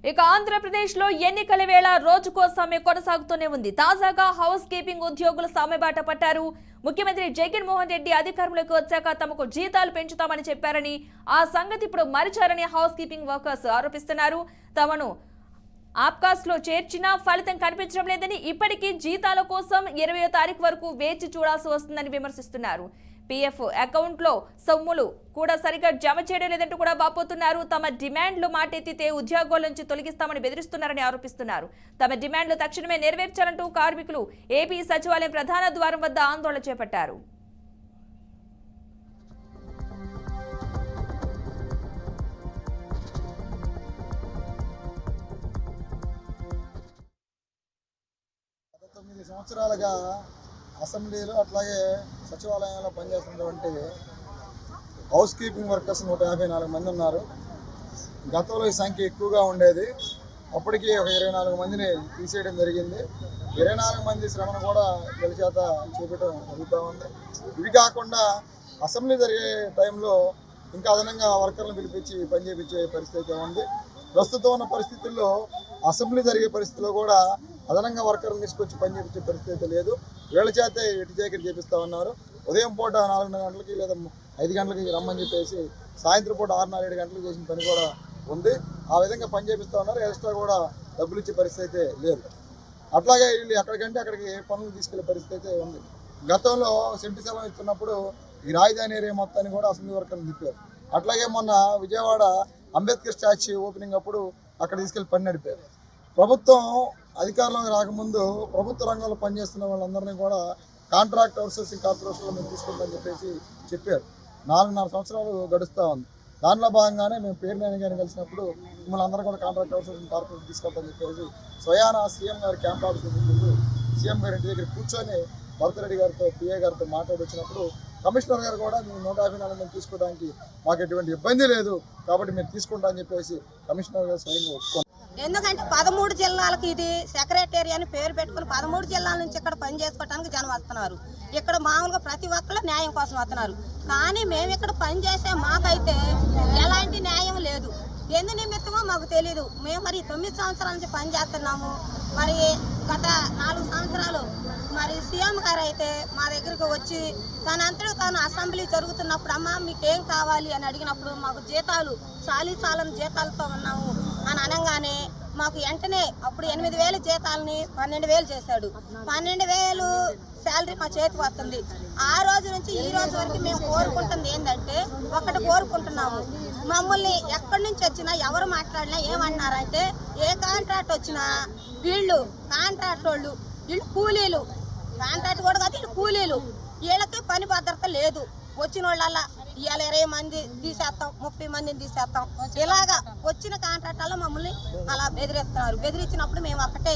ఇక ఆంధ్రప్రదేశ్లో ఎన్నికల వేళ రోజుకో సమ్మె కొనసాగుతూనే ఉంది. తాజాగా హౌస్ కీపింగ్ ఉద్యోగులు సమ్మెబాట పట్టారు. ముఖ్యమంత్రి జగన్మోహన్ రెడ్డి అధికారంలోకి వచ్చాక తమకు జీతాలు పెంచుతామని చెప్పారని, ఆ సంగతి ఇప్పుడు మరిచారని హౌస్ కీపింగ్ వర్కర్స్ ఆరోపిస్తున్నారు. తమను ఆప్కాస్లో చేర్చినా ఫలితం కనిపించడం లేదని, ఇప్పటికీ జీతాల కోసం 20వ తారీఖు వరకు వేచి చూడాల్సి వస్తుందని విమర్శిస్తున్నారు. పీఎఫ్ అకౌంట్లో సొమ్ములు కూడా సరిగా జమ చేయడం లేదంటూ కూడా వాపోతున్నారు. తమ డిమాండ్లు మాటెత్తితే ఉద్యోగాల నుంచి తొలగిస్తామని బెదిరిస్తున్నారని ఆరోపిస్తున్నారు. తమ డిమాండ్లు తక్షణమే నెరవేర్చాలంటూ కార్మికులు ఏపీ సచివాలయం ప్రధాన ద్వారం వద్ద ఆందోళన చేపట్టారు. సంవత్సరాలుగా అసెంబ్లీలో అట్లాగే సచివాలయంలో పనిచేస్తున్నటువంటి హౌస్ కీపింగ్ వర్కర్స్ 154 మంది ఉన్నారు. గతంలో ఈ సంఖ్య ఎక్కువగా ఉండేది. అప్పటికి ఒక 24 మందిని తీసేయడం జరిగింది. 24 మంది శ్రమను కూడా వీళ్ళ చేత చూపడం జరుగుతూ ఉంది. ఇవి కాకుండా అసెంబ్లీ జరిగే టైంలో ఇంకా అదనంగా వర్కర్లను పిలిపించి పని చేయించే పరిస్థితి ఉంది. ప్రస్తుతం ఉన్న పరిస్థితుల్లో అసెంబ్లీ జరిగే పరిస్థితిలో కూడా అదనంగా వర్కర్లు తీసుకొచ్చి పని చేయించే పరిస్థితి లేదు. వీళ్ళ చేతే ఎటు చేకరి చేపిస్తూ ఉన్నారు. ఉదయం పూట 4 గంటలకి లేదా 5 గంటలకి రమ్మని చెప్పేసి సాయంత్రం పూట 6-7 గంటలకు చేసిన పని కూడా ఉంది. ఆ విధంగా పని చేపిస్తూ ఉన్నారు. ఎక్స్ట్రా కూడా డబ్బులు ఇచ్చే పరిస్థితి లేదు. అట్లాగే వీళ్ళు ఎక్కడికంటే అక్కడికి పనులు తీసుకెళ్లే పరిస్థితి ఉంది. గతంలో సెంటు సెలవు ఇస్తున్నప్పుడు ఈ రాజధాని ఏరియా మొత్తాన్ని కూడా అసెంబ్లీ వర్కర్లు తిప్పారు. అట్లాగే మొన్న విజయవాడ అంబేద్కర్ స్టాచ్యూ ఓపెనింగ్ అప్పుడు అక్కడ తీసుకెళ్లి పని నడిపారు. ప్రభుత్వం అధికారంలోకి రాకముందు ప్రభుత్వ రంగంలో పనిచేస్తున్న వాళ్ళందరినీ కూడా కాంట్రాక్ట్ అవుట్సోర్సింగ్ కార్పొరేషన్లో మేము తీసుకుంటామని చెప్పేసి చెప్పారు. 4.5 సంవత్సరాలు గడుస్తూ ఉంది. దానిలో భాగంగానే మేము పేరునేని గారిని కలిసినప్పుడు మిమ్మల్ని అందరూ కూడా కాంట్రాక్ట్ అవుట్సోర్సింగ్ కార్పొరేషన్ తీసుకుంటామని చెప్పేసి స్వయాన సీఎం గారి క్యాంప్ ఆఫీస్ ముందు సీఎం గారి ఇంటి దగ్గర కూర్చొని భరతరెడ్డి గారితో పిఏ గారితో మాట్లాడి వచ్చినప్పుడు కమిషనర్ గారు కూడా మేము 154 మంది తీసుకోవడానికి మాకు ఎటువంటి ఇబ్బంది లేదు కాబట్టి మేము తీసుకుంటాం అని చెప్పేసి కమిషనర్ గారు స్వయంగా ఒప్పుకున్నారు. ఎందుకంటే 13 జిల్లాలకు ఇది సెక్రటరీ అని పేరు పెట్టుకుని 13 జిల్లాల నుంచి ఇక్కడ పని చేసుకోవడానికి జనం వస్తున్నారు. ఇక్కడ మామూలుగా ప్రతి ఒక్కరు న్యాయం కోసం వస్తున్నారు. కానీ మేము ఇక్కడ పని చేసే మాకైతే ఎలాంటి న్యాయం లేదు. ఎందు నిమిత్తమో మాకు తెలీదు. మేము మరి 9 సంవత్సరాల నుంచి పని చేస్తున్నాము. మరి గత 4 సంవత్సరాలు మరి సీఎం గారు అయితే మా దగ్గరికి వచ్చి తనంతటా తాను అసెంబ్లీ జరుగుతున్నప్పుడు అమ్మ మీకేం కావాలి అని అడిగినప్పుడు మాకు జీతాలు చాలని జీతాలతో ఉన్నాము అని అనగానే మాకు వెంటనే అప్పుడు 8,000 జీతాలని 12,000 చేశాడు. 12,000 శాలరీ మా చేతికి వస్తుంది. ఆ రోజు నుంచి ఈ రోజు వరకు మేము కోరుకుంటుంది ఏంటంటే ఒకటి కోరుకుంటున్నాము, మమ్మల్ని ఎక్కడి నుంచి వచ్చినా ఎవరు మాట్లాడినా ఏమన్నారంటే ఏ కాంట్రాక్ట్ వచ్చినా వీళ్ళు కాంట్రాక్ట్ వాళ్ళు వీళ్ళు కూలీలు, కాంట్రాక్ట్ కూడా కాదు వీళ్ళు కూలీలు, వీళ్ళకి పని భద్రత లేదు. వచ్చిన వాళ్ళ ఇవాళ 20 మంది తీసేస్తాం, 30 మందిని తీసేస్తాం, ఇలాగా వచ్చిన కాంట్రాక్టర్లో మమ్మల్ని అలా బెదిరిస్తున్నారు. బెదిరించినప్పుడు మేము ఒకటే